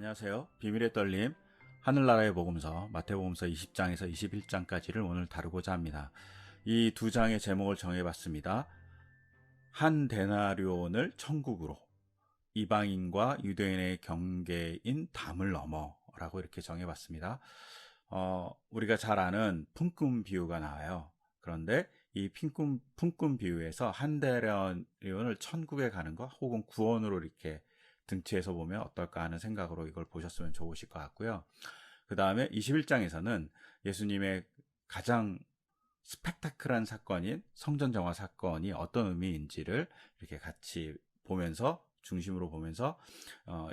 안녕하세요. 비밀의 떨림 하늘나라의 복음서 마태복음서 20장에서 21장까지를 오늘 다루고자 합니다. 이 두 장의 제목을 정해봤습니다. 한 데나리온을 천국으로, 이방인과 유대인의 경계인 담을 넘어 라고 이렇게 정해봤습니다. 우리가 잘 아는 품꾼 비유가 나와요. 그런데 이 품꾼 비유에서 한 데나리온을 천국에 가는 것 혹은 구원으로 이렇게 등치해서 보면 어떨까 하는 생각으로 이걸 보셨으면 좋으실 것 같고요. 그 다음에 21장에서는 예수님의 가장 스펙타클한 사건인 성전정화 사건이 어떤 의미인지를 이렇게 같이 보면서 중심으로 보면서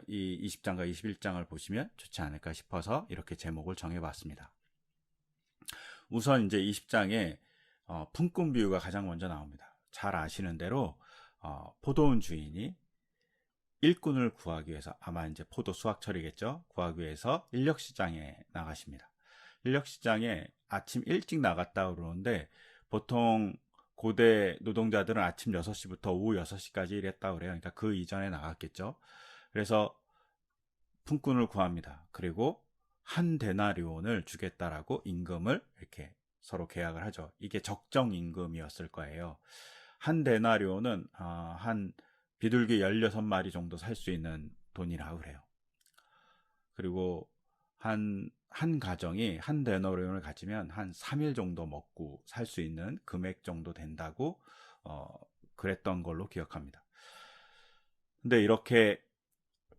이 20장과 21장을 보시면 좋지 않을까 싶어서 이렇게 제목을 정해봤습니다. 우선 이제 20장에 품꾼 비유가 가장 먼저 나옵니다. 잘 아시는 대로 포도원 주인이 일꾼을 구하기 위해서, 아마 이제 포도 수확철이겠죠, 구하기 위해서 인력시장에 나가십니다. 인력시장에 아침 일찍 나갔다 그러는데 보통 고대 노동자들은 아침 6시부터 오후 6시까지 일했다 그래요. 그러니까 그 이전에 나갔겠죠. 그래서 품꾼을 구합니다. 그리고 한 데나리온을 주겠다라고 임금을 이렇게 서로 계약을 하죠. 이게 적정 임금이었을 거예요. 한 데나리온은 한 비둘기 16마리 정도 살 수 있는 돈이라고 그래요. 그리고 한 가정이 한 데나리온을 가지면 한 3일 정도 먹고 살 수 있는 금액 정도 된다고 그랬던 걸로 기억합니다. 근데 이렇게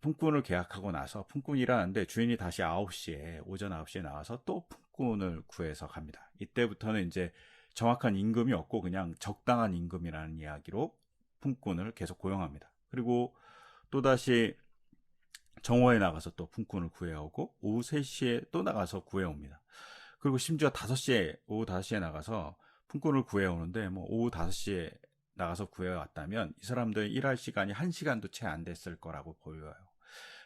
품꾼을 계약하고 나서, 품꾼이라는데 주인이 다시 오전 9시에 나와서 또 품꾼을 구해서 갑니다. 이때부터는 이제 정확한 임금이 없고 그냥 적당한 임금이라는 이야기로 품꾼을 계속 고용합니다. 그리고 또다시 정오에 나가서 또 품꾼을 구해오고 오후 3시에 또 나가서 구해옵니다. 그리고 심지어 오후 5시에 나가서 품꾼을 구해오는데 오후 5시에 나가서 구해왔다면 이 사람들 일할 시간이 1시간도 채 안 됐을 거라고 보여요.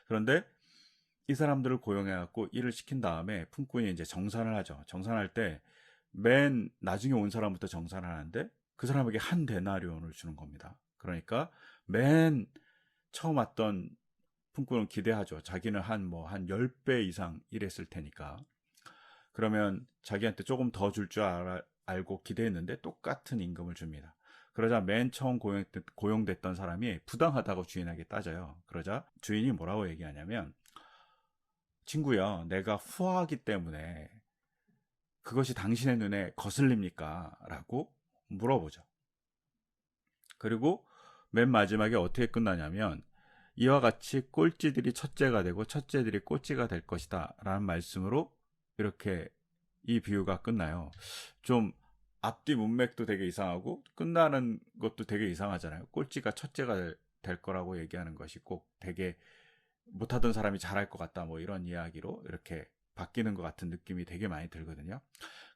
그런데 이 사람들을 고용해갖고 일을 시킨 다음에 품꾼이 이제 정산을 하죠. 정산할 때 맨 나중에 온 사람부터 정산을 하는데 그 사람에게 한 데나리온을 주는 겁니다. 그러니까 맨 처음 왔던 품꾼은 기대하죠. 자기는 한 10배 이상 일했을 테니까. 그러면 자기한테 조금 더 줄 줄 알고 기대했는데 똑같은 임금을 줍니다. 그러자 맨 처음 고용됐던 사람이 부당하다고 주인에게 따져요. 그러자 주인이 뭐라고 얘기하냐면, 친구야, 내가 후하기 때문에 그것이 당신의 눈에 거슬립니까? 라고 물어보죠. 그리고 맨 마지막에 어떻게 끝나냐면, 이와 같이 꼴찌들이 첫째가 되고 첫째들이 꼴찌가 될 것이다 라는 말씀으로 이렇게 이 비유가 끝나요. 좀 앞뒤 문맥도 되게 이상하고 끝나는 것도 되게 이상하잖아요. 꼴찌가 첫째가 될 거라고 얘기하는 것이 꼭 되게 못하던 사람이 잘할 것 같다, 이런 이야기로 이렇게 바뀌는 것 같은 느낌이 되게 많이 들거든요.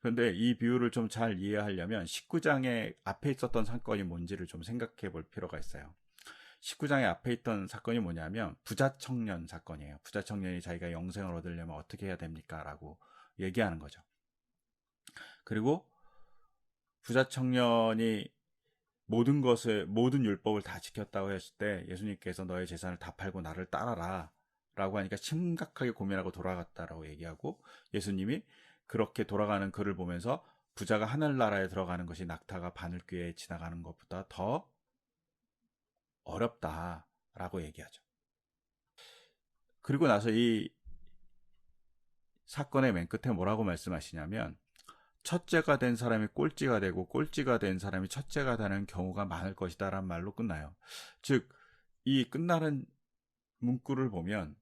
그런데 이 비유를 좀 잘 이해하려면 19장의 앞에 있었던 사건이 뭔지를 좀 생각해 볼 필요가 있어요. 19장의 앞에 있던 사건이 뭐냐면 부자 청년 사건이에요. 부자 청년이 자기가 영생을 얻으려면 어떻게 해야 됩니까? 라고 얘기하는 거죠. 그리고 부자 청년이 모든 율법을 다 지켰다고 했을 때 예수님께서 너의 재산을 다 팔고 나를 따라라 라고 하니까 심각하게 고민하고 돌아갔다라고 얘기하고, 예수님이 그렇게 돌아가는 그를 보면서 부자가 하늘나라에 들어가는 것이 낙타가 바늘귀에 지나가는 것보다 더 어렵다라고 얘기하죠. 그리고 나서 이 사건의 맨 끝에 뭐라고 말씀하시냐면, 첫째가 된 사람이 꼴찌가 되고 꼴찌가 된 사람이 첫째가 되는 경우가 많을 것이다 라는 말로 끝나요. 즉, 이 끝나는 문구를 보면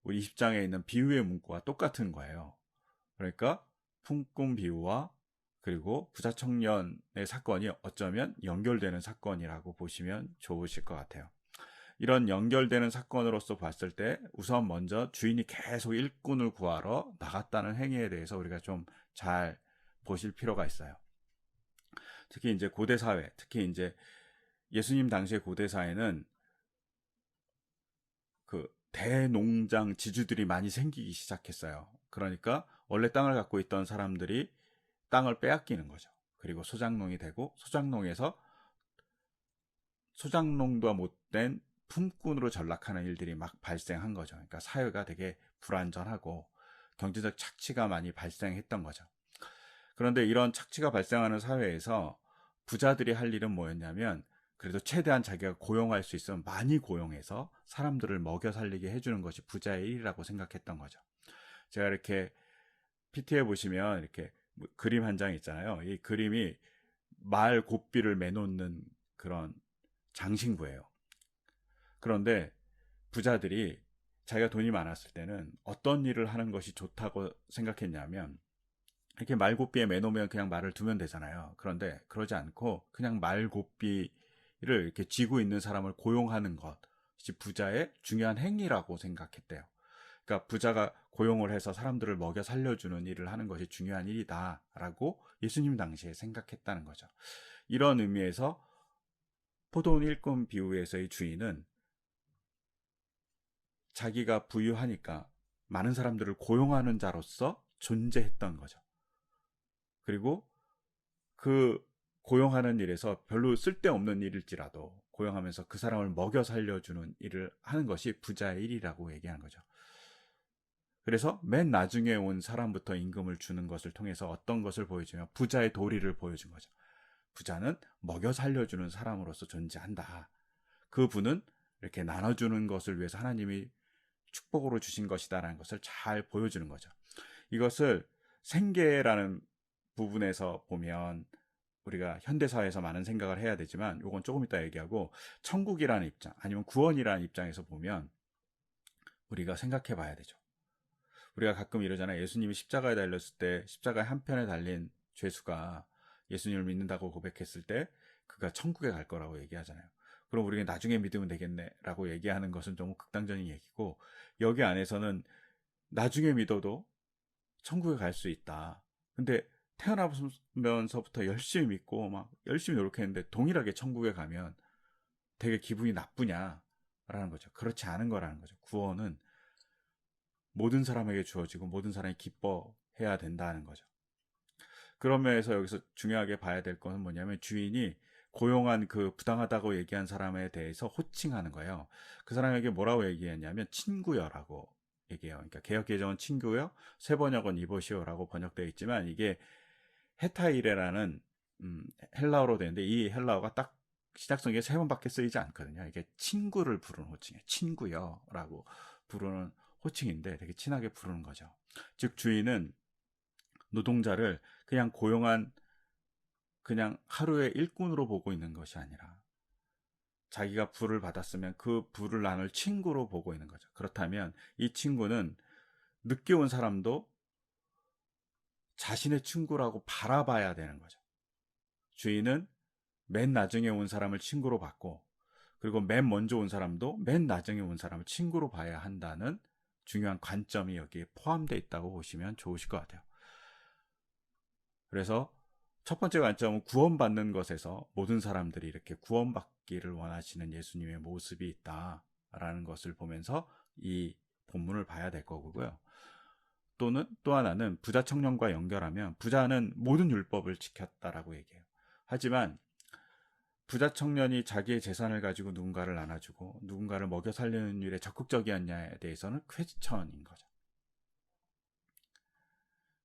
우리 20장에 있는 비유의 문구와 똑같은 거예요. 그러니까 품꾼 비유와 그리고 부자 청년의 사건이 어쩌면 연결되는 사건이라고 보시면 좋으실 것 같아요. 이런 연결되는 사건으로서 봤을 때 우선 먼저 주인이 계속 일꾼을 구하러 나갔다는 행위에 대해서 우리가 좀 잘 보실 필요가 있어요. 특히 이제 고대 사회, 특히 이제 예수님 당시의 고대 사회는 그 대농장 지주들이 많이 생기기 시작했어요. 그러니까 원래 땅을 갖고 있던 사람들이 땅을 빼앗기는 거죠. 그리고 소작농이 되고, 소작농에서 소작농도 못된 품꾼으로 전락하는 일들이 막 발생한 거죠. 그러니까 사회가 되게 불안전하고 경제적 착취가 많이 발생했던 거죠. 그런데 이런 착취가 발생하는 사회에서 부자들이 할 일은 뭐였냐면, 그래도 최대한 자기가 고용할 수 있으면 많이 고용해서 사람들을 먹여 살리게 해주는 것이 부자의 일이라고 생각했던 거죠. 제가 이렇게 PT에 보시면 이렇게 그림 한 장 있잖아요. 이 그림이 말 고삐를 매놓는 그런 장신구예요. 그런데 부자들이 자기가 돈이 많았을 때는 어떤 일을 하는 것이 좋다고 생각했냐면, 이렇게 말고삐에 매놓으면 그냥 말을 두면 되잖아요. 그런데 그러지 않고 그냥 말고삐를 이렇게 쥐고 있는 사람을 고용하는 것이 부자의 중요한 행위라고 생각했대요. 그러니까 부자가 고용을 해서 사람들을 먹여 살려주는 일을 하는 것이 중요한 일이다라고 예수님 당시에 생각했다는 거죠. 이런 의미에서 포도원 일꾼 비유에서의 주인은 자기가 부유하니까 많은 사람들을 고용하는 자로서 존재했던 거죠. 그리고 그 고용하는 일에서 별로 쓸데없는 일일지라도 고용하면서 그 사람을 먹여 살려주는 일을 하는 것이 부자의 일이라고 얘기하는 거죠. 그래서 맨 나중에 온 사람부터 임금을 주는 것을 통해서 어떤 것을 보여주면 부자의 도리를 보여준 거죠. 부자는 먹여 살려주는 사람으로서 존재한다. 그 분은 이렇게 나눠주는 것을 위해서 하나님이 축복으로 주신 것이다라는 것을 잘 보여주는 거죠. 이것을 생계라는 부분에서 보면 우리가 현대사회에서 많은 생각을 해야 되지만, 이건 조금 이따 얘기하고, 천국이라는 입장 아니면 구원이라는 입장에서 보면 우리가 생각해 봐야 되죠. 우리가 가끔 이러잖아요. 예수님이 십자가에 달렸을 때 십자가의 한편에 달린 죄수가 예수님을 믿는다고 고백했을 때 그가 천국에 갈 거라고 얘기하잖아요. 그럼 우리가 나중에 믿으면 되겠네 라고 얘기하는 것은 너무 극단적인 얘기고, 여기 안에서는 나중에 믿어도 천국에 갈 수 있다. 근데 태어나면서부터 열심히 믿고 막 열심히 노력했는데 동일하게 천국에 가면 되게 기분이 나쁘냐라는 거죠. 그렇지 않은 거라는 거죠. 구원은 모든 사람에게 주어지고 모든 사람이 기뻐해야 된다는 거죠. 그런 면에서 여기서 중요하게 봐야 될 것은 뭐냐면, 주인이 고용한 그 부당하다고 얘기한 사람에 대해서 호칭하는 거예요. 그 사람에게 뭐라고 얘기했냐면 친구여라고 얘기해요. 그러니까 개역개정은 친구요, 세번역은 이보시오라고 번역되어 있지만, 이게 헤타이레라는 헬라어로 되는데, 이 헬라어가 딱 시작성에 3번밖에 쓰이지 않거든요. 이게 친구를 부르는 호칭이에요. 친구여라고 부르는 호칭인데 되게 친하게 부르는 거죠. 즉 주인은 노동자를 그냥 고용한 그냥 하루의 일꾼으로 보고 있는 것이 아니라, 자기가 부를 받았으면 그 부를 나눌 친구로 보고 있는 거죠. 그렇다면 이 친구는 늦게 온 사람도 자신의 친구라고 바라봐야 되는 거죠. 주인은 맨 나중에 온 사람을 친구로 봤고, 그리고 맨 먼저 온 사람도 맨 나중에 온 사람을 친구로 봐야 한다는 중요한 관점이 여기에 포함되어 있다고 보시면 좋으실 것 같아요. 그래서 첫 번째 관점은 구원받는 것에서 모든 사람들이 이렇게 구원받기를 원하시는 예수님의 모습이 있다라는 것을 보면서 이 본문을 봐야 될 거고요. 또 하나는 부자 청년과 연결하면, 부자는 모든 율법을 지켰다라고 얘기해요. 하지만 부자 청년이 자기의 재산을 가지고 누군가를 나눠주고 누군가를 먹여 살리는 일에 적극적이었냐에 대해서는 퀘스천인 거죠.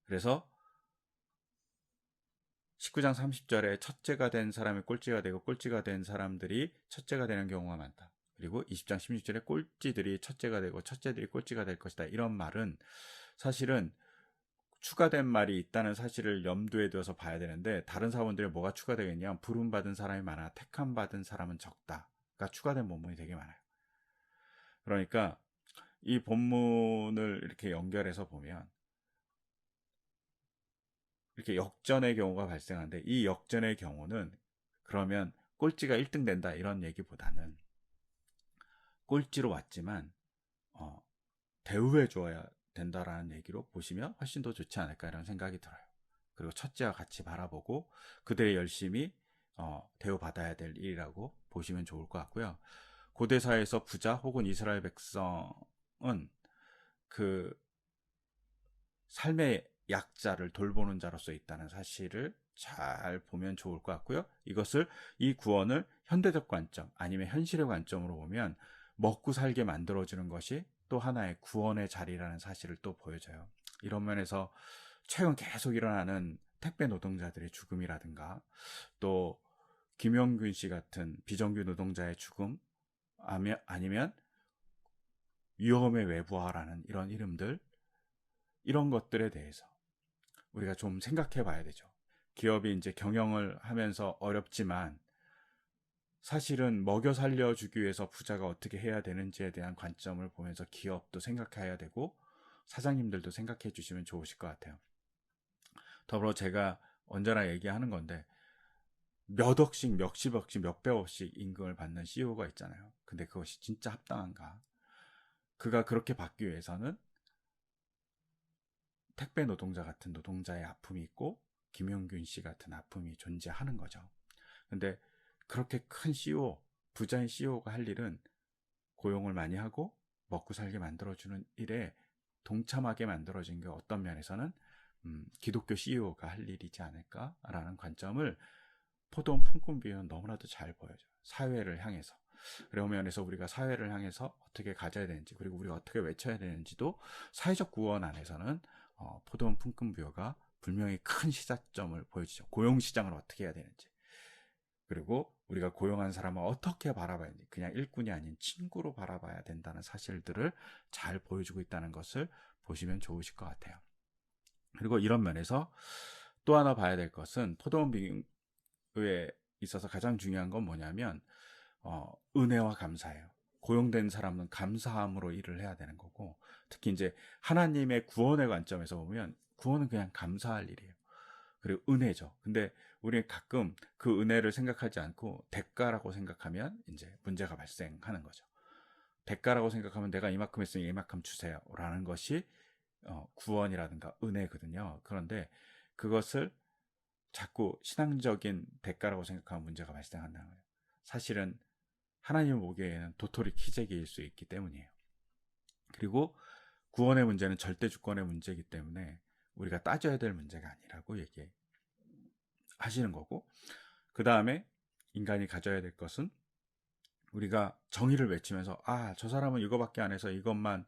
그래서 19장 30절에 첫째가 된 사람이 꼴찌가 되고 꼴찌가 된 사람들이 첫째가 되는 경우가 많다. 그리고 20장 16절에 꼴찌들이 첫째가 되고 첫째들이 꼴찌가 될 것이다. 이런 말은 사실은 추가된 말이 있다는 사실을 염두에 두어서 봐야 되는데, 다른 사원들이 뭐가 추가되겠냐, 부름받은 사람이 많아 택함 받은 사람은 적다가 추가된 본문이 되게 많아요. 그러니까 이 본문을 이렇게 연결해서 보면 이렇게 역전의 경우가 발생하는데, 이 역전의 경우는 그러면 꼴찌가 1등 된다 이런 얘기보다는 꼴찌로 왔지만 대우해 줘야 된다라는 얘기로 보시면 훨씬 더 좋지 않을까 이런 생각이 들어요. 그리고 첫째와 같이 바라보고 그들의 열심히 대우받아야 될 일이라고 보시면 좋을 것 같고요. 고대사에서 부자 혹은 이스라엘 백성은 그 삶의 약자를 돌보는 자로서 있다는 사실을 잘 보면 좋을 것 같고요. 이 구원을 현대적 관점 아니면 현실의 관점으로 보면 먹고 살게 만들어주는 것이 또 하나의 구원의 자리라는 사실을 또 보여줘요. 이런 면에서 최근 계속 일어나는 택배 노동자들의 죽음이라든가 또 김영균 씨 같은 비정규 노동자의 죽음 아니면 위험의 외부화라는 이런 이름들, 이런 것들에 대해서 우리가 좀 생각해 봐야 되죠. 기업이 이제 경영을 하면서 어렵지만 사실은 먹여 살려주기 위해서 부자가 어떻게 해야 되는지에 대한 관점을 보면서 기업도 생각해야 되고 사장님들도 생각해 주시면 좋으실 것 같아요. 더불어 제가 언제나 얘기하는 건데 몇 억씩, 몇십억씩, 몇백억씩 임금을 받는 CEO가 있잖아요. 근데 그것이 진짜 합당한가? 그가 그렇게 받기 위해서는 택배 노동자 같은 노동자의 아픔이 있고 김용균 씨 같은 아픔이 존재하는 거죠. 근데 그렇게 큰 CEO, 부자인 CEO가 할 일은 고용을 많이 하고 먹고 살게 만들어주는 일에 동참하게 만들어진 게 어떤 면에서는 기독교 CEO가 할 일이지 않을까라는 관점을 포도원 품꾼비유는 너무나도 잘 보여줘요. 사회를 향해서. 그런 면에서 우리가 사회를 향해서 어떻게 가져야 되는지, 그리고 우리가 어떻게 외쳐야 되는지도 사회적 구원 안에서는 포도원 품꾼비유가 분명히 큰 시작점을 보여주죠. 고용시장을 어떻게 해야 되는지, 그리고 우리가 고용한 사람을 어떻게 바라봐야 되는지, 그냥 일꾼이 아닌 친구로 바라봐야 된다는 사실들을 잘 보여주고 있다는 것을 보시면 좋으실 것 같아요. 그리고 이런 면에서 또 하나 봐야 될 것은 포도원 비유에 있어서 가장 중요한 건 뭐냐면 은혜와 감사예요. 고용된 사람은 감사함으로 일을 해야 되는 거고, 특히 이제 하나님의 구원의 관점에서 보면 구원은 그냥 감사할 일이에요. 그리고 은혜죠. 근데 우리는 가끔 그 은혜를 생각하지 않고 대가라고 생각하면 이제 문제가 발생하는 거죠. 대가라고 생각하면 내가 이만큼 했으니 이만큼 주세요 라는 것이 구원이라든가 은혜거든요. 그런데 그것을 자꾸 신앙적인 대가라고 생각하면 문제가 발생한다는 거예요. 사실은 하나님 보기에는 도토리 키재기일 수 있기 때문이에요. 그리고 구원의 문제는 절대 주권의 문제이기 때문에 우리가 따져야 될 문제가 아니라고 얘기하시는 거고, 그 다음에 인간이 가져야 될 것은 우리가 정의를 외치면서 저 사람은 이거밖에 안 해서 이것만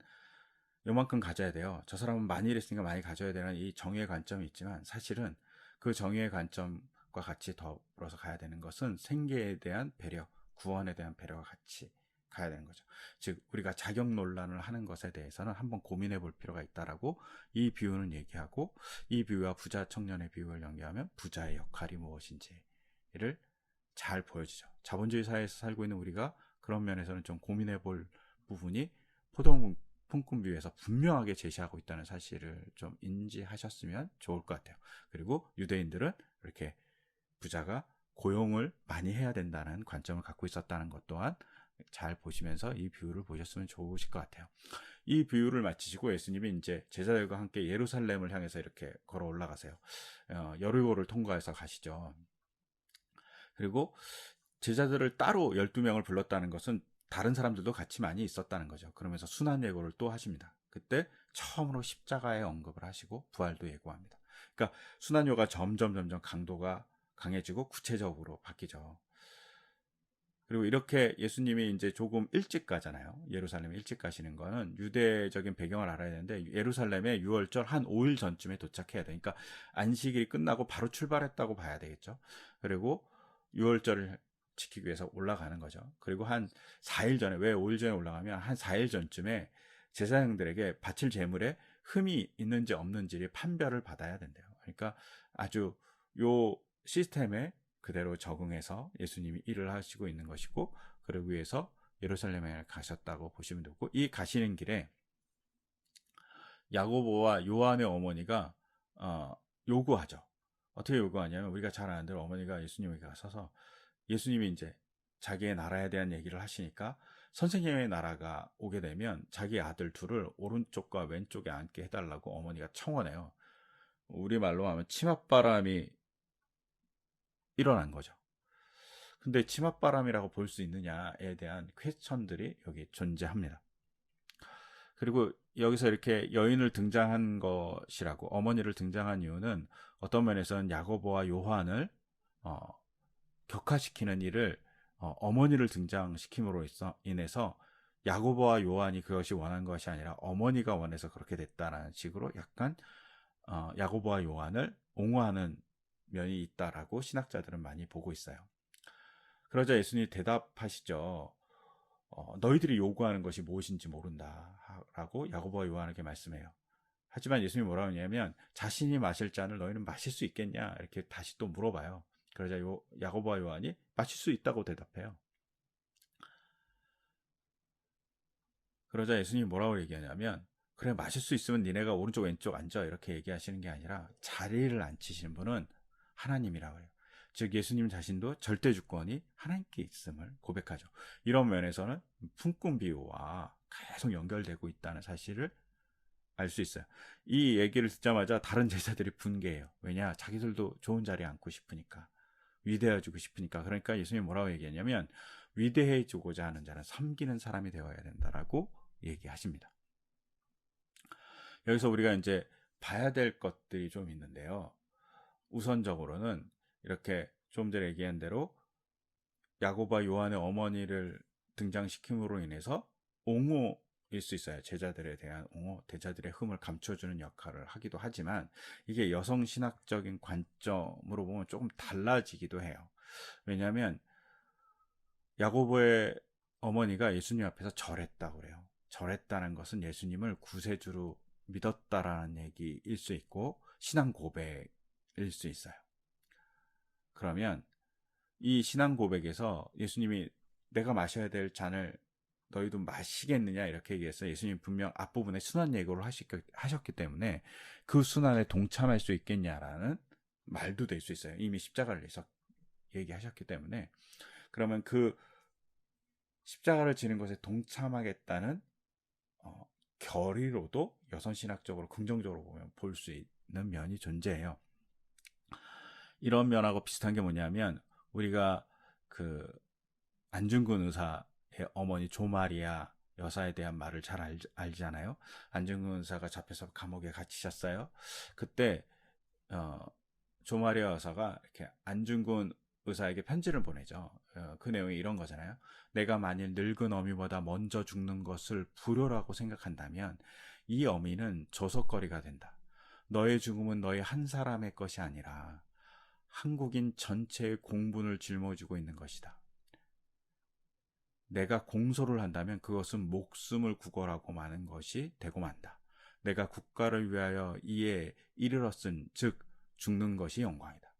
요만큼 가져야 돼요. 저 사람은 많이 일했으니까 많이 가져야 되는 이 정의의 관점이 있지만, 사실은 그 정의의 관점과 같이 더불어서 가야 되는 것은 생계에 대한 배려, 구원에 대한 배려가 같이 가야 되는 거죠. 즉 우리가 자격 논란을 하는 것에 대해서는 한번 고민해 볼 필요가 있다라고 이 비유는 얘기하고, 이 비유와 부자 청년의 비유를 연계하면 부자의 역할이 무엇인지를 잘 보여주죠. 자본주의 사회에서 살고 있는 우리가 그런 면에서는 좀 고민해 볼 부분이 포동 품꾼비유에서 분명하게 제시하고 있다는 사실을 좀 인지하셨으면 좋을 것 같아요. 그리고 유대인들은 이렇게 부자가 고용을 많이 해야 된다는 관점을 갖고 있었다는 것 또한 잘 보시면서 이 비유를 보셨으면 좋으실 것 같아요. 이 비유를 마치시고 예수님이 이제 제자들과 함께 예루살렘을 향해서 이렇게 걸어 올라가세요. 여리고를 통과해서 가시죠. 그리고 제자들을 따로 12명을 불렀다는 것은 다른 사람들도 같이 많이 있었다는 거죠. 그러면서 순환 예고를 또 하십니다. 그때 처음으로 십자가의 언급을 하시고 부활도 예고합니다. 그러니까 순환요가 점점 강도가 강해지고 구체적으로 바뀌죠. 그리고 이렇게 예수님이 이제 조금 일찍 가잖아요. 예루살렘에 일찍 가시는 거는 유대적인 배경을 알아야 되는데, 예루살렘에 6월절 한 5일 전쯤에 도착해야 되니까 안식일이 끝나고 바로 출발했다고 봐야 되겠죠. 그리고 6월절을 지키기 위해서 올라가는 거죠. 그리고 한 4일 전에, 왜 5일 전에 올라가면 한 4일 전쯤에 제사장들에게 바칠 제물에 흠이 있는지 없는지를 판별을 받아야 된대요. 그러니까 아주 요 시스템에 그대로 적응해서 예수님이 일을 하시고 있는 것이고, 그러기 위해서 예루살렘에 가셨다고 보시면 되고, 이 가시는 길에 야고보와 요한의 어머니가 요구하죠. 어떻게 요구하냐면, 우리가 잘 아는 대로 어머니가 예수님에게 가서서 예수님이 이제 자기의 나라에 대한 얘기를 하시니까 선생님의 나라가 오게 되면 자기 아들 둘을 오른쪽과 왼쪽에 앉게 해달라고 어머니가 청원해요. 우리말로 하면 치맛바람이 일어난 거죠. 근데 치맛바람이라고 볼 수 있느냐에 대한 퀘스천들이 여기 존재합니다. 그리고 여기서 이렇게 여인을 등장한 것이라고, 어머니를 등장한 이유는 어떤 면에서는 야고보와 요한을 격화시키는 일을 어머니를 등장시킴으로 인해서 야고보와 요한이 그것이 원한 것이 아니라 어머니가 원해서 그렇게 됐다라는 식으로 약간 야고보와 요한을 옹호하는 면이 있다라고 신학자들은 많이 보고 있어요. 그러자 예수님이 대답하시죠. 너희들이 요구하는 것이 무엇인지 모른다 라고 야고보와 요한에게 말씀해요. 하지만 예수님이 뭐라고 하냐면 자신이 마실 잔을 너희는 마실 수 있겠냐 이렇게 다시 또 물어봐요. 그러자 야고보와 요한이 마실 수 있다고 대답해요. 그러자 예수님이 뭐라고 얘기하냐면 그래 마실 수 있으면 니네가 오른쪽 왼쪽 앉아 이렇게 얘기하시는 게 아니라 자리를 앉히시는 분은 하나님이라고 해요. 즉 예수님 자신도 절대 주권이 하나님께 있음을 고백하죠. 이런 면에서는 품꾼 비유와 계속 연결되고 있다는 사실을 알 수 있어요. 이 얘기를 듣자마자 다른 제자들이 분개해요. 왜냐? 자기들도 좋은 자리에 앉고 싶으니까, 위대해지고 싶으니까. 그러니까 예수님이 뭐라고 얘기하냐면 위대해지고자 하는 자는 섬기는 사람이 되어야 된다라고 얘기하십니다. 여기서 우리가 이제 봐야 될 것들이 좀 있는데요. 우선적으로는 이렇게 좀 전에 얘기한 대로 야고보와 요한의 어머니를 등장시킴으로 인해서 옹호일 수 있어요. 제자들에 대한 옹호, 제자들의 흠을 감춰주는 역할을 하기도 하지만 이게 여성신학적인 관점으로 보면 조금 달라지기도 해요. 왜냐하면 야고보의 어머니가 예수님 앞에서 절했다고 그래요. 절했다는 것은 예수님을 구세주로 믿었다라는 얘기일 수 있고 신앙 고백일 수 있어요. 그러면 이 신앙 고백에서 예수님이 내가 마셔야 될 잔을 너희도 마시겠느냐 이렇게 얘기해서 예수님 분명 앞부분에 순환 예고를 하셨기 때문에 그 순환에 동참할 수 있겠냐라는 말도 될 수 있어요. 이미 십자가를 내서 얘기하셨기 때문에. 그러면 그 십자가를 지는 것에 동참하겠다는 결의로도 여성신학적으로 긍정적으로 보면 볼 수 있는 면이 존재해요. 이런 면하고 비슷한 게 뭐냐면 우리가 그 안중근 의사의 어머니 조마리아 여사에 대한 말을 잘 알잖아요. 안중근 의사가 잡혀서 감옥에 갇히셨어요. 그때 조마리아 여사가 이렇게 안중근 의사에게 편지를 보내죠. 그 내용이 이런 거잖아요. 내가 만일 늙은 어미보다 먼저 죽는 것을 불효라고 생각한다면 이 어미는 조석거리가 된다. 너의 죽음은 너의 한 사람의 것이 아니라 한국인 전체의 공분을 짊어지고 있는 것이다. 내가 공소를 한다면 그것은 목숨을 구걸하고 마는 것이 되고 만다. 내가 국가를 위하여 이에 이르렀은 즉 죽는 것이 영광이다.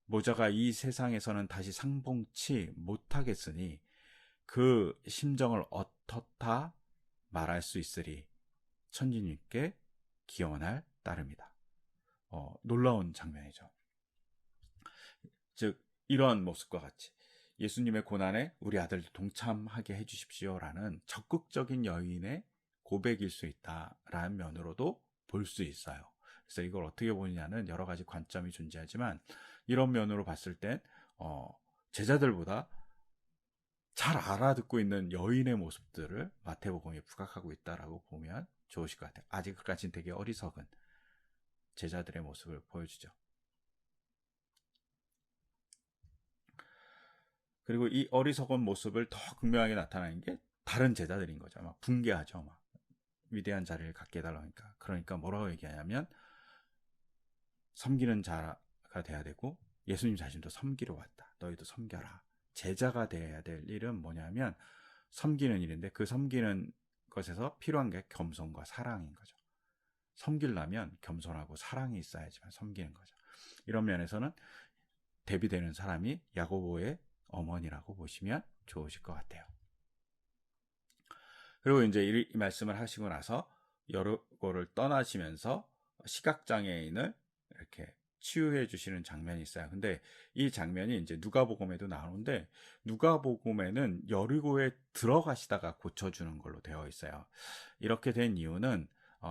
모자가 이 세상에서는 다시 상봉치 못하겠으니 그 심정을 어떻다 말할 수 있으리 천지님께 기원할 따름이다. 놀라운 장면이죠. 즉 이러한 모습과 같이 예수님의 고난에 우리 아들도 동참하게 해주십시오라는 적극적인 여인의 고백일 수 있다라는 면으로도 볼 수 있어요. 그래서 이걸 어떻게 보느냐는 여러 가지 관점이 존재하지만 이런 면으로 봤을 땐 제자들보다 잘 알아듣고 있는 여인의 모습들을 마태복음에 부각하고 있다라고 보면 좋으실 것 같아요. 아직까지는 되게 어리석은 제자들의 모습을 보여주죠. 그리고 이 어리석은 모습을 더 극명하게 나타나는 게 다른 제자들인 거죠. 막 붕괴하죠. 막 위대한 자리를 갖게 해달라니까. 그러니까 뭐라고 얘기하냐면 섬기는 자가 돼야 되고 예수님 자신도 섬기러 왔다. 너희도 섬겨라. 제자가 돼야 될 일은 뭐냐면 섬기는 일인데 그 섬기는 것에서 필요한 게 겸손과 사랑인 거죠. 섬기려면 겸손하고 사랑이 있어야지만 섬기는 거죠. 이런 면에서는 대비되는 사람이 야고보의 어머니라고 보시면 좋으실 것 같아요. 그리고 이제 이 말씀을 하시고 나서 여리고를 떠나시면서 시각장애인을 이렇게 치유해 주시는 장면이 있어요. 근데 이 장면이 이제 누가복음에도 나오는데 누가복음에는 여리고에 들어가시다가 고쳐주는 걸로 되어 있어요. 이렇게 된 이유는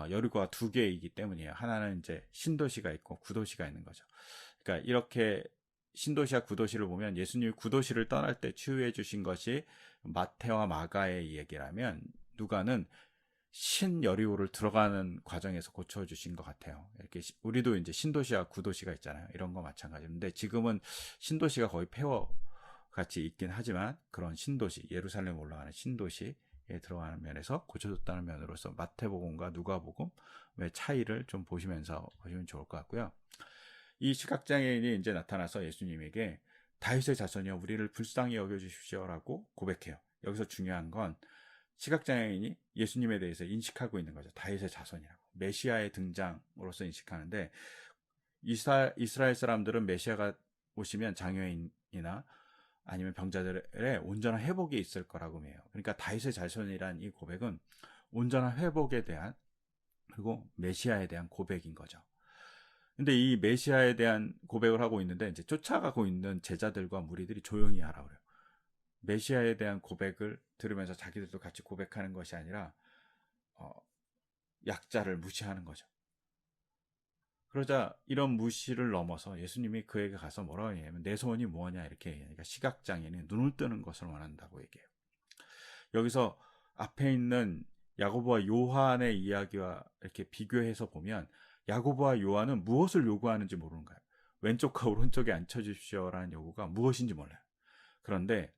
여리고가 두 개이기 때문이에요. 하나는 이제 신도시가 있고 구도시가 있는 거죠. 그러니까 이렇게 신도시와 구도시를 보면 예수님이 구도시를 떠날 때 치유해 주신 것이 마태와 마가의 얘기라면 누가는 신여리고를 들어가는 과정에서 고쳐주신 것 같아요. 이렇게 우리도 이제 신도시와 구도시가 있잖아요. 이런 거 마찬가지인데 지금은 신도시가 거의 폐허 같이 있긴 하지만 그런 신도시, 예루살렘 올라가는 신도시에 들어가는 면에서 고쳐줬다는 면으로서 마태복음과 누가복음의 차이를 좀 보시면서 보시면 좋을 것 같고요. 이 시각장애인이 이제 나타나서 예수님에게 다윗의 자손이여 우리를 불쌍히 여겨주십시오라고 고백해요. 여기서 중요한 건 시각장애인이 예수님에 대해서 인식하고 있는 거죠. 다윗의 자손이라고. 메시아의 등장으로서 인식하는데 이스라엘 사람들은 메시아가 오시면 장애인이나 아니면 병자들의 온전한 회복이 있을 거라고 해요. 그러니까 다윗의 자손이란 이 고백은 온전한 회복에 대한 그리고 메시아에 대한 고백인 거죠. 근데 이 메시아에 대한 고백을 하고 있는데 이제 쫓아가고 있는 제자들과 무리들이 조용히 하라 그래요. 메시아에 대한 고백을 들으면서 자기들도 같이 고백하는 것이 아니라 약자를 무시하는 거죠. 그러자 이런 무시를 넘어서 예수님이 그에게 가서 뭐라고 얘기하면 내 소원이 뭐냐 이렇게 얘기하니까 시각장애인이 눈을 뜨는 것을 원한다고 얘기해요. 여기서 앞에 있는 야고보와 요한의 이야기와 이렇게 비교해서 보면 야고보와 요한은 무엇을 요구하는지 모르는 거예요. 왼쪽과 오른쪽에 앉혀주십시오라는 요구가 무엇인지 몰라요. 그런데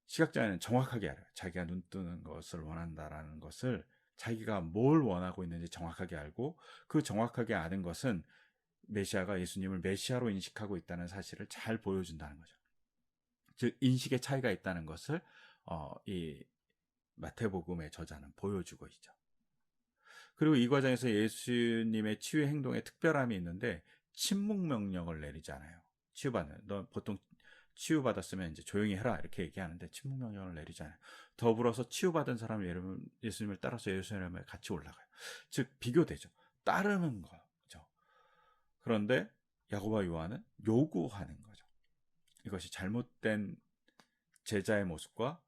시각장애는 정확하게 알아요. 자기가 눈 뜨는 것을 원한다라는 것을 자기가 뭘 원하고 있는지 정확하게 알고 그 정확하게 아는 것은 메시아가 예수님을 메시아로 인식하고 있다는 사실을 잘 보여준다는 거죠. 즉 인식의 차이가 있다는 것을 이 마태복음의 저자는 보여주고 있죠. 그리고 이 과정에서 예수님의 치유 행동에 특별함이 있는데 침묵 명령을 내리잖아요. 치유받는 너 보통 치유받았으면 이제 조용히 해라 이렇게 얘기하는데 침묵 명령을 내리잖아요. 더불어서 치유받은 사람이 예수님을 따라서 예루살렘에 같이 올라가요. 즉 비교되죠. 따르는 거죠. 그런데 야고보와 요한은 요구하는 거죠. 이것이 잘못된 제자의 모습과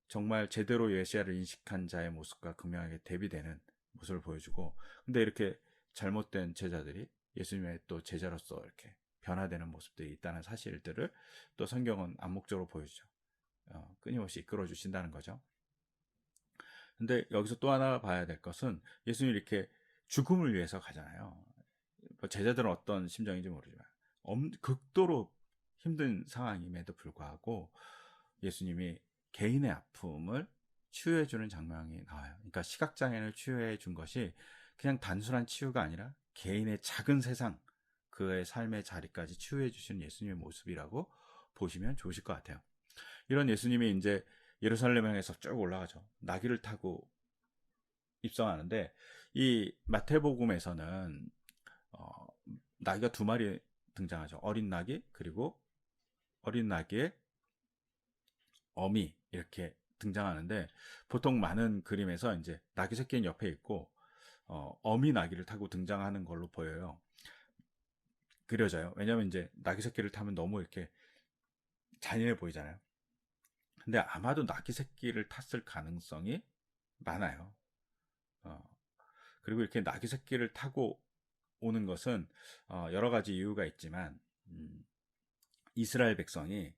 정말 제대로 메시아를 인식한 자의 모습과 극명하게 대비되는 모습을 보여주고, 근데 이렇게 잘못된 제자들이 예수님의 또 제자로서 이렇게 변화되는 모습들이 있다는 사실들을 또 성경은 암묵적으로 보여주죠. 끊임없이 이끌어 주신다는 거죠. 근데 여기서 또 하나 봐야 될 것은 예수님이 이렇게 죽음을 위해서 가잖아요. 제자들은 어떤 심정인지 모르지만 극도로 힘든 상황임에도 불구하고 예수님이 개인의 아픔을 치유해주는 장면이 나와요. 그러니까 시각장애인을 치유해 준 것이 그냥 단순한 치유가 아니라 개인의 작은 세상, 그의 삶의 자리까지 치유해 주시는 예수님의 모습이라고 보시면 좋으실 것 같아요. 이런 예수님이 이제 예루살렘 향해서 쭉 올라가죠. 나귀를 타고 입성하는데 이 마태복음에서는 나귀가 두 마리 등장하죠. 어린 나귀 그리고 어린 나귀의 어미 이렇게 등장하는데 보통 많은 그림에서 이제 나귀 새끼는 옆에 있고 어미 나귀를 타고 등장하는 걸로 보여요. 그려져요. 왜냐하면 이제 나귀 새끼를 타면 너무 이렇게 잔인해 보이잖아요. 근데 아마도 나귀 새끼를 탔을 가능성이 많아요. 그리고 이렇게 나귀 새끼를 타고 오는 것은 여러 가지 이유가 있지만 이스라엘 백성이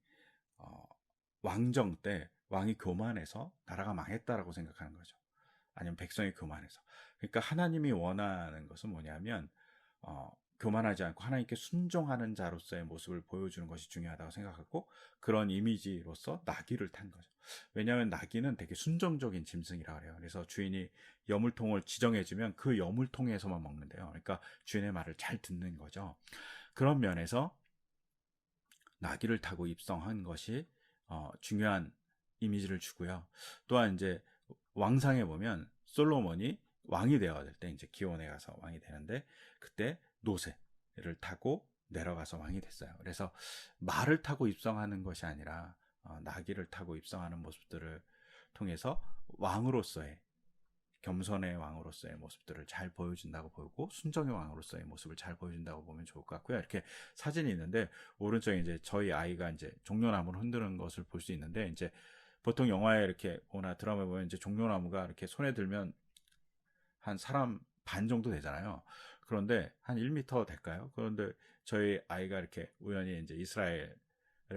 왕정 때 왕이 교만해서 나라가 망했다라고 생각하는 거죠. 아니면 백성이 교만해서. 그러니까 하나님이 원하는 것은 뭐냐면 교만하지 않고 하나님께 순종하는 자로서의 모습을 보여주는 것이 중요하다고 생각하고 그런 이미지로서 나귀를 탄 거죠. 왜냐하면 나귀는 되게 순종적인 짐승이라 그래요. 그래서 주인이 여물통을 지정해주면 그 여물통에서만 먹는데요. 그러니까 주인의 말을 잘 듣는 거죠. 그런 면에서 나귀를 타고 입성한 것이 중요한 이미지를 주고요. 또한 이제 왕상에 보면 솔로몬이 왕이 되어야 될 때 이제 기온에 가서 왕이 되는데 그때 노새를 타고 내려가서 왕이 됐어요. 그래서 말을 타고 입성하는 것이 아니라 나귀를 타고 입성하는 모습들을 통해서 왕으로서의 겸손의 왕으로서의 모습들을 잘 보여준다고 보고 순정의 왕으로서의 모습을 잘 보여준다고 보면 좋을 것 같고요. 이렇게 사진이 있는데 오른쪽에 이제 저희 아이가 이제 종려나무를 흔드는 것을 볼 수 있는데 이제 보통 영화에 이렇게 오나 드라마에 보면 이제 종려나무가 이렇게 손에 들면 한 사람 반 정도 되잖아요. 그런데 한 1m 될까요? 그런데 저희 아이가 이렇게 우연히 이제 이스라엘에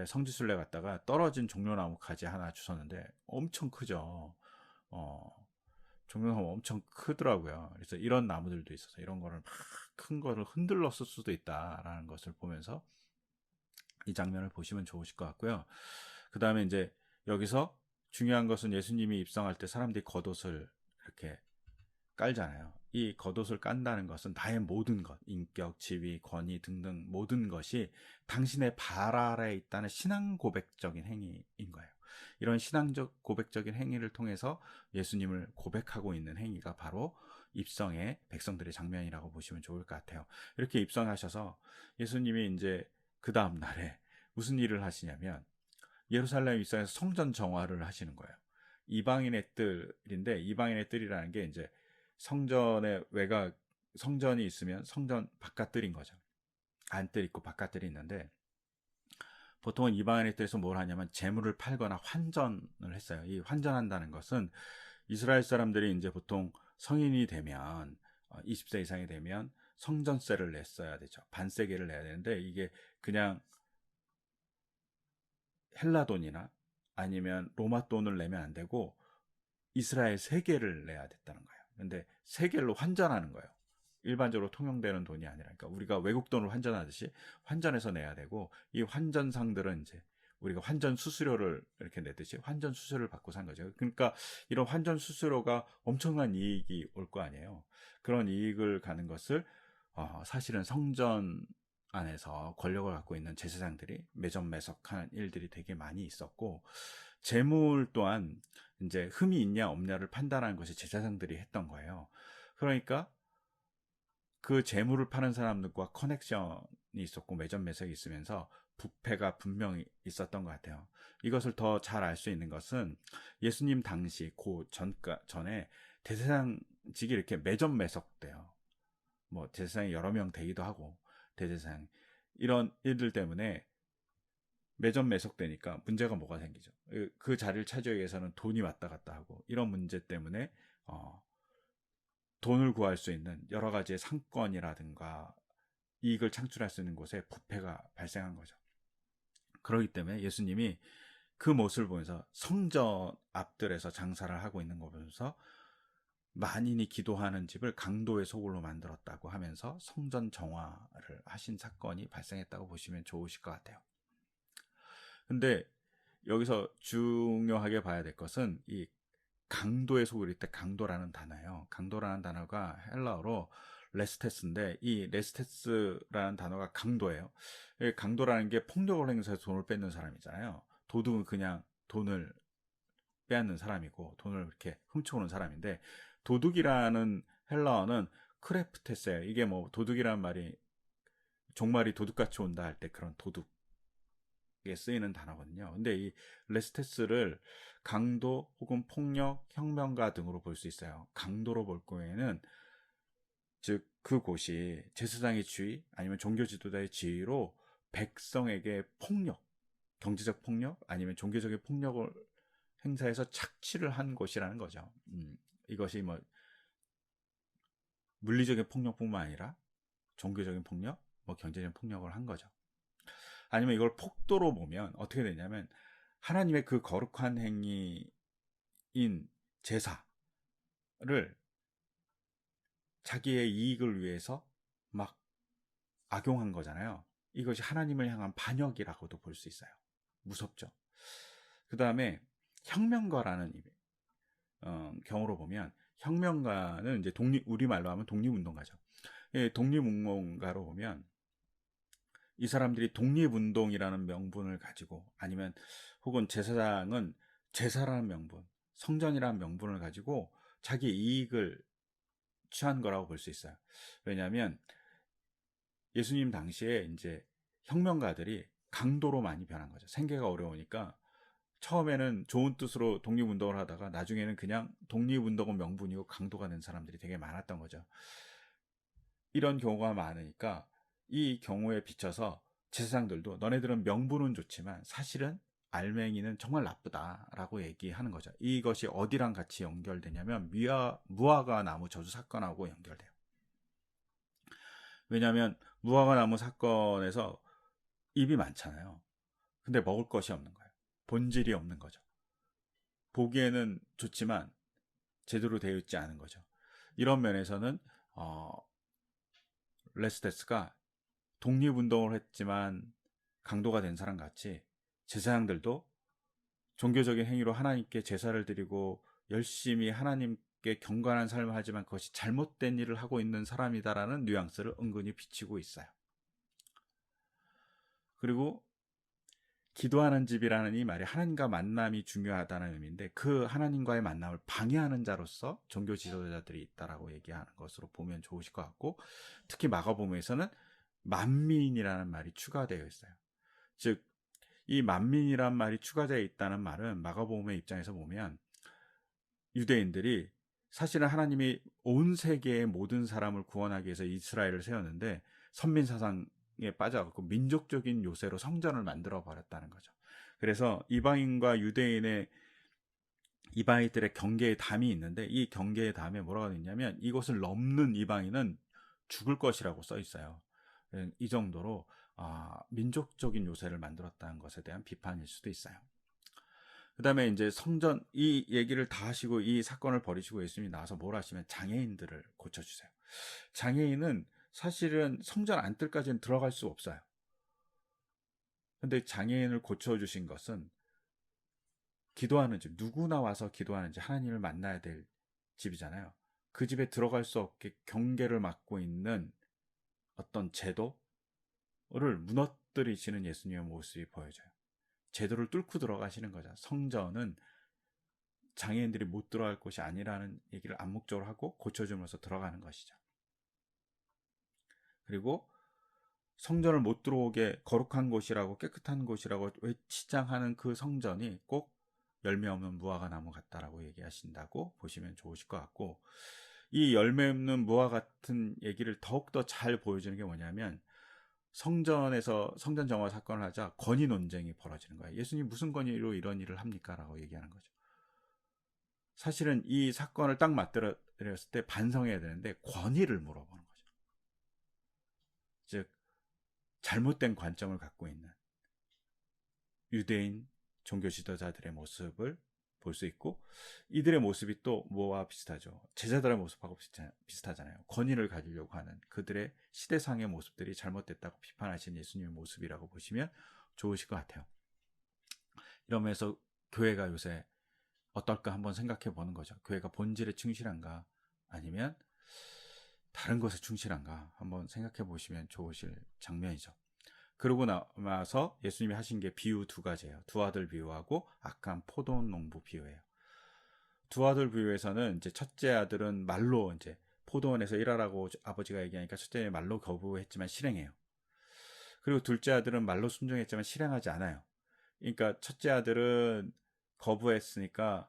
성지순례 갔다가 떨어진 종려나무 가지 하나 주웠는데 엄청 크죠. 종려나무 엄청 크더라고요. 그래서 이런 나무들도 있어서 이런 거를 막 큰 거를 흔들렀을 수도 있다라는 것을 보면서 이 장면을 보시면 좋으실 것 같고요. 그 다음에 이제 여기서 중요한 것은 예수님이 입성할 때 사람들이 겉옷을 이렇게 깔잖아요. 이 겉옷을 깐다는 것은 나의 모든 것, 인격, 지위, 권위 등등 모든 것이 당신의 발 아래에 있다는 신앙 고백적인 행위인 거예요. 이런 신앙적 고백적인 행위를 통해서 예수님을 고백하고 있는 행위가 바로 입성의 백성들의 장면이라고 보시면 좋을 것 같아요. 이렇게 입성하셔서 예수님이 이제 그 다음 날에 무슨 일을 하시냐면 예루살렘 입성에서 성전 정화를 하시는 거예요. 이방인의 뜰인데, 이방인의 뜰이라는 게 이제 성전의 외곽, 성전이 있으면 성전 바깥뜰인 거죠. 안뜰 있고 바깥뜰이 있는데, 보통은 이방인의 뜰에서 뭘 하냐면 재물을 팔거나 환전을 했어요. 이 환전한다는 것은 이스라엘 사람들이 이제 보통 성인이 되면 20세 이상이 되면 성전세를 냈어야 되죠. 반세계를 내야 되는데, 이게 그냥 헬라 돈이나 아니면 로마 돈을 내면 안 되고 이스라엘 세계를 내야 됐다는 거예요. 근데 세계로 환전하는 거예요. 일반적으로 통용되는 돈이 아니라, 그러니까 우리가 외국 돈을 환전하듯이 환전해서 내야 되고, 이 환전상들은 이제 우리가 환전 수수료를 이렇게 내듯이 환전 수수료를 받고 산 거죠. 그러니까 이런 환전 수수료가 엄청난 이익이 올 거 아니에요. 그런 이익을 가는 것을 사실은 성전 안에서 권력을 갖고 있는 제사장들이 매점매석하는 일들이 되게 많이 있었고, 재물 또한 이제 흠이 있냐 없냐를 판단하는 것이 제사장들이 했던 거예요. 그러니까 그 재물을 파는 사람들과 커넥션이 있었고 매점매석이 있으면서 부패가 분명히 있었던 것 같아요. 이것을 더 잘 알 수 있는 것은 예수님 당시 전에 대제사장직이 이렇게 매점매석돼요. 뭐 대제사장이 여러 명 되기도 하고, 대제사장 이런 일들 때문에 매점매석되니까 문제가 뭐가 생기죠. 그 자리를 차지하기 위해서는 돈이 왔다 갔다 하고, 이런 문제 때문에 돈을 구할 수 있는 여러 가지의 상권이라든가 이익을 창출할 수 있는 곳에 부패가 발생한 거죠. 그렇기 때문에 예수님이 그 모습을 보면서 성전 앞들에서 장사를 하고 있는 거 보면서 만인이 기도하는 집을 강도의 소굴로 만들었다고 하면서 성전 정화를 하신 사건이 발생했다고 보시면 좋으실 것 같아요. 근데 여기서 중요하게 봐야 될 것은 이 강도의 소굴일 때 강도라는 단어예요. 강도라는 단어가 헬라어로 레스테스인데, 이 레스테스라는 단어가 강도예요. 강도라는 게 폭력을 행사해서 돈을 뺏는 사람이잖아요. 도둑은 그냥 돈을 빼앗는 사람이고 돈을 이렇게 훔쳐오는 사람인데, 도둑이라는 헬라어는 크레프테스예요. 이게 뭐 도둑이라는 말이 종말이 도둑같이 온다 할 때 그런 도둑에 쓰이는 단어거든요. 근데 이 레스테스를 강도 혹은 폭력, 혁명가 등으로 볼 수 있어요. 강도로 볼 경우에는 즉 그곳이 제사장의 지위 아니면 종교 지도자의 지위로 백성에게 폭력, 경제적 폭력 아니면 종교적인 폭력을 행사해서 착취를 한 곳이라는 거죠. 이것이 뭐 물리적인 폭력뿐만 아니라 종교적인 폭력, 뭐 경제적인 폭력을 한 거죠. 아니면 이걸 폭도로 보면 어떻게 되냐면 하나님의 그 거룩한 행위인 제사를 자기의 이익을 위해서 막 악용한 거잖아요. 이것이 하나님을 향한 반역이라고도 볼 수 있어요. 무섭죠. 그 다음에 혁명가라는 경우로 보면, 혁명가는 이제 우리말로 하면 독립운동가죠. 예, 독립운동가로 보면 이 사람들이 독립운동이라는 명분을 가지고, 아니면 혹은 제사장은 제사라는 명분, 성전이라는 명분을 가지고 자기 이익을 취한 거라고 볼 수 있어요. 왜냐하면 예수님 당시에 이제 혁명가들이 강도로 많이 변한 거죠. 생계가 어려우니까 처음에는 좋은 뜻으로 독립운동을 하다가 나중에는 그냥 독립운동은 명분이고 강도가 된 사람들이 되게 많았던 거죠. 이런 경우가 많으니까 이 경우에 비춰서 제사장들도 너네들은 명분은 좋지만 사실은 알맹이는 정말 나쁘다라고 얘기하는 거죠. 이것이 어디랑 같이 연결되냐면 무화과 나무 저주 사건하고 연결돼요. 왜냐하면 무화과 나무 사건에서 잎이 많잖아요. 근데 먹을 것이 없는 거예요. 본질이 없는 거죠. 보기에는 좋지만 제대로 되어 있지 않은 거죠. 이런 면에서는 레스테스가 독립운동을 했지만 강도가 된 사람 같이 제사장들도 종교적인 행위로 하나님께 제사를 드리고 열심히 하나님께 경건한 삶을 하지만 그것이 잘못된 일을 하고 있는 사람이다라는 뉘앙스를 은근히 비치고 있어요. 그리고 기도하는 집이라는 이 말이 하나님과 만남이 중요하다는 의미인데 그 하나님과의 만남을 방해하는 자로서 종교 지도자들이 있다라고 얘기하는 것으로 보면 좋으실 것 같고, 특히 마가복음에서는 만민이라는 말이 추가되어 있어요. 즉, 이 만민이란 말이 추가되어 있다는 말은 마가복음의 입장에서 보면 유대인들이 사실은 하나님이 온 세계의 모든 사람을 구원하기 위해서 이스라엘을 세웠는데 선민 사상에 빠져갖고 민족적인 요새로 성전을 만들어 버렸다는 거죠. 그래서 이방인과 유대인의 이방인들의 경계의 담이 있는데 이 경계의 담에 뭐라고 되어 있냐면 이곳을 넘는 이방인은 죽을 것이라고 써 있어요. 이 정도로 민족적인 요새를 만들었다는 것에 대한 비판일 수도 있어요. 그 다음에 이제 성전, 이 얘기를 다 하시고 이 사건을 벌이시고 예수님이 나와서 뭘 하시면 장애인들을 고쳐주세요. 장애인은 사실은 성전 안뜰까지는 들어갈 수 없어요. 근데 장애인을 고쳐주신 것은 기도하는 집, 누구나 와서 기도하는 집, 하나님을 만나야 될 집이잖아요. 그 집에 들어갈 수 없게 경계를 막고 있는 어떤 제도를 무너뜨리시는 예수님의 모습이 보여져요. 제도를 뚫고 들어가시는 거죠. 성전은 장애인들이 못 들어갈 곳이 아니라는 얘기를 암묵적으로 하고 고쳐주면서 들어가는 것이죠. 그리고 성전을 못 들어오게 거룩한 곳이라고 깨끗한 곳이라고 외치장하는 그 성전이 꼭 열매 없는 무화과 나무 같다라고 얘기하신다고 보시면 좋으실 것 같고, 이 열매 없는 무화 같은 얘기를 더욱더 잘 보여주는 게 뭐냐면 성전에서 성전 정화 사건을 하자 권위 논쟁이 벌어지는 거예요. 예수님 무슨 권위로 이런 일을 합니까? 라고 얘기하는 거죠. 사실은 이 사건을 딱 맞들었을 때 반성해야 되는데 권위를 물어보는 거죠. 즉 잘못된 관점을 갖고 있는 유대인 종교 지도자들의 모습을 볼 수 있고, 이들의 모습이 또 뭐와 비슷하죠? 제자들의 모습하고 비슷하잖아요. 권위를 가지려고 하는 그들의 시대상의 모습들이 잘못됐다고 비판하신 예수님의 모습이라고 보시면 좋으실 것 같아요. 이러면서 교회가 요새 어떨까 한번 생각해 보는 거죠. 교회가 본질에 충실한가 아니면 다른 것에 충실한가 한번 생각해 보시면 좋으실 장면이죠. 그러고 나서 예수님이 하신 게 비유 두 가지예요. 두 아들 비유하고 악한 포도 농부 비유예요. 두 아들 비유에서는 이제 첫째 아들은 말로 이제 포도원에서 일하라고 아버지가 얘기하니까 첫째 말로 거부했지만 실행해요. 그리고 둘째 아들은 말로 순종했지만 실행하지 않아요. 그러니까 첫째 아들은 거부했으니까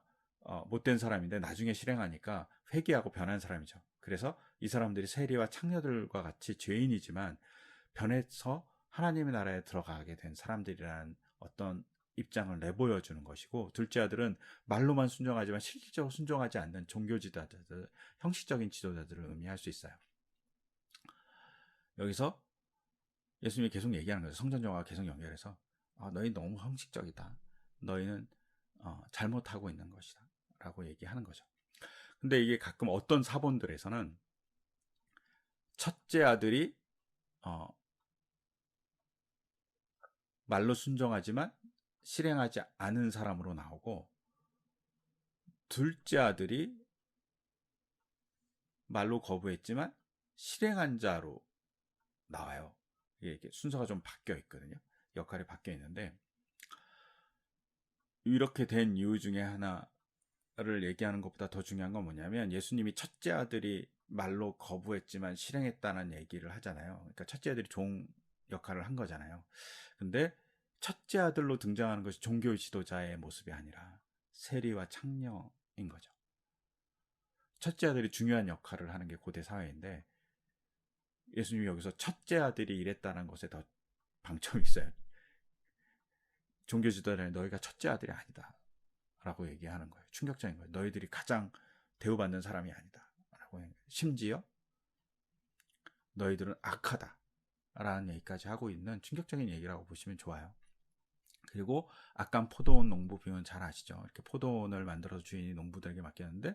못된 사람인데 나중에 실행하니까 회개하고 변한 사람이죠. 그래서 이 사람들이 세리와 창녀들과 같이 죄인이지만 변해서 하나님의 나라에 들어가게 된 사람들이라는 어떤 입장을 내보여주는 것이고, 둘째 아들은 말로만 순종하지만 실질적으로 순종하지 않는 종교 지도자들, 형식적인 지도자들을 의미할 수 있어요. 여기서 예수님이 계속 얘기하는 거죠. 성전정화가 계속 연결해서 너희 너무 형식적이다. 너희는 잘못하고 있는 것이다. 라고 얘기하는 거죠. 근데 이게 가끔 어떤 사본들에서는 첫째 아들이 말로 순종하지만 실행하지 않은 사람으로 나오고, 둘째 아들이 말로 거부했지만 실행한 자로 나와요. 이게 순서가 좀 바뀌어 있거든요. 역할이 바뀌어 있는데, 이렇게 된 이유 중에 하나를 얘기하는 것보다 더 중요한 건 뭐냐면 예수님이 첫째 아들이 말로 거부했지만 실행했다는 얘기를 하잖아요. 그러니까 첫째 아들이 종 역할을 한 거잖아요. 근데 첫째 아들로 등장하는 것이 종교 지도자의 모습이 아니라 세리와 창녀인 거죠. 첫째 아들이 중요한 역할을 하는 게 고대 사회인데 예수님이 여기서 첫째 아들이 이랬다는 것에 더 방점이 있어요. 종교 지도자는 너희가 첫째 아들이 아니다 라고 얘기하는 거예요. 충격적인 거예요. 너희들이 가장 대우받는 사람이 아니다 라고. 심지어 너희들은 악하다 라는 얘기까지 하고 있는 충격적인 얘기라고 보시면 좋아요. 그리고 악한 포도원 농부 비유는 잘 아시죠? 이렇게 포도원을 만들어서 주인이 농부들에게 맡겼는데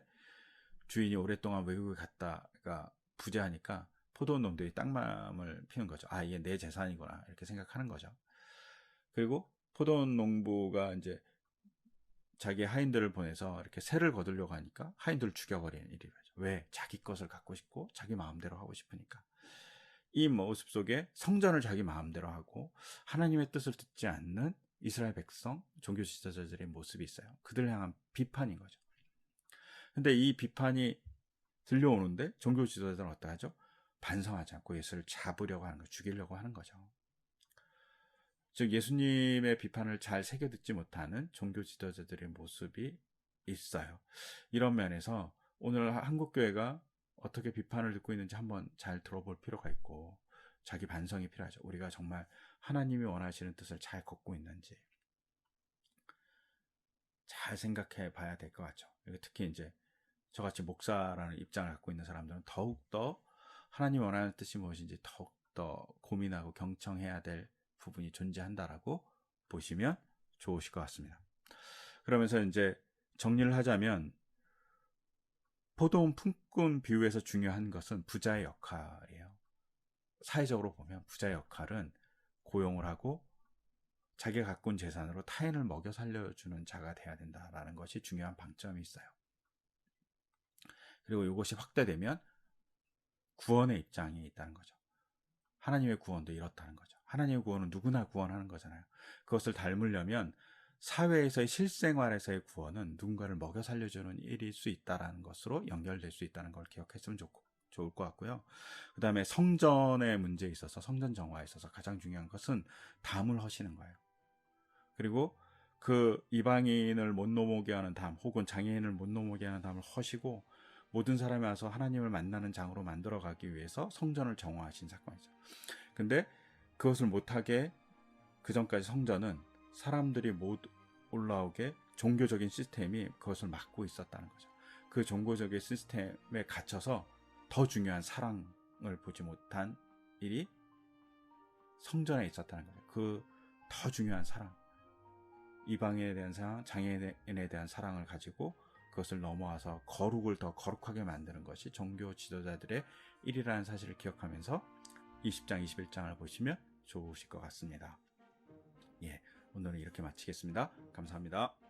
주인이 오랫동안 외국에 갔다가 부재하니까 포도원놈들이 땅맘을 피는 거죠. 아, 이게 내 재산이구나 이렇게 생각하는 거죠. 그리고 포도원 농부가 이제 자기 하인들을 보내서 이렇게 세를 거두려고 하니까 하인들을 죽여버리는 일이 일어나죠. 왜? 자기 것을 갖고 싶고 자기 마음대로 하고 싶으니까. 이 모습 속에 성전을 자기 마음대로 하고 하나님의 뜻을 듣지 않는 이스라엘 백성, 종교 지도자들의 모습이 있어요. 그들을 향한 비판인 거죠. 근데 이 비판이 들려오는데 종교 지도자들은 어떡하죠? 반성하지 않고 예수를 잡으려고 하는 거죠. 죽이려고 하는 거죠. 즉 예수님의 비판을 잘 새겨 듣지 못하는 종교 지도자들의 모습이 있어요. 이런 면에서 오늘 한국교회가 어떻게 비판을 듣고 있는지 한번 잘 들어볼 필요가 있고 자기 반성이 필요하죠. 우리가 정말 하나님이 원하시는 뜻을 잘 걷고 있는지 잘 생각해 봐야 될 것 같죠. 특히 이제 저같이 목사라는 입장을 갖고 있는 사람들은 더욱더 하나님이 원하는 뜻이 무엇인지 더욱더 고민하고 경청해야 될 부분이 존재한다라고 보시면 좋으실 것 같습니다. 그러면서 이제 정리를 하자면 포도원 품꾼 비유에서 중요한 것은 부자의 역할이에요. 사회적으로 보면 부자의 역할은 고용을 하고 자기가 갖고 온 재산으로 타인을 먹여 살려주는 자가 돼야 된다라는 것이 중요한 방점이 있어요. 그리고 이것이 확대되면 구원의 입장이 있다는 거죠. 하나님의 구원도 이렇다는 거죠. 하나님의 구원은 누구나 구원하는 거잖아요. 그것을 닮으려면 사회에서의 실생활에서의 구원은 누군가를 먹여 살려주는 일일 수 있다는 것으로 연결될 수 있다는 걸 기억했으면 좋을 것 같고요. 그 다음에 성전의 문제에 있어서 성전 정화에 있어서 가장 중요한 것은 담을 허시는 거예요. 그리고 그 이방인을 못 넘어오게 하는 담 혹은 장애인을 못 넘어오게 하는 담을 허시고 모든 사람이 와서 하나님을 만나는 장으로 만들어가기 위해서 성전을 정화하신 사건이죠. 근데 그것을 못하게 그 전까지 성전은 사람들이 못 올라오게 종교적인 시스템이 그것을 막고 있었다는 거죠. 그 종교적인 시스템에 갇혀서 더 중요한 사랑을 보지 못한 일이 성전에 있었다는 거죠. 그 더 중요한 사랑, 이방인에 대한 사랑, 장애인에 대한 사랑을 가지고 그것을 넘어와서 거룩을 더 거룩하게 만드는 것이 종교 지도자들의 일이라는 사실을 기억하면서 20장, 21장을 보시면 좋으실 것 같습니다. 예, 오늘은 이렇게 마치겠습니다. 감사합니다.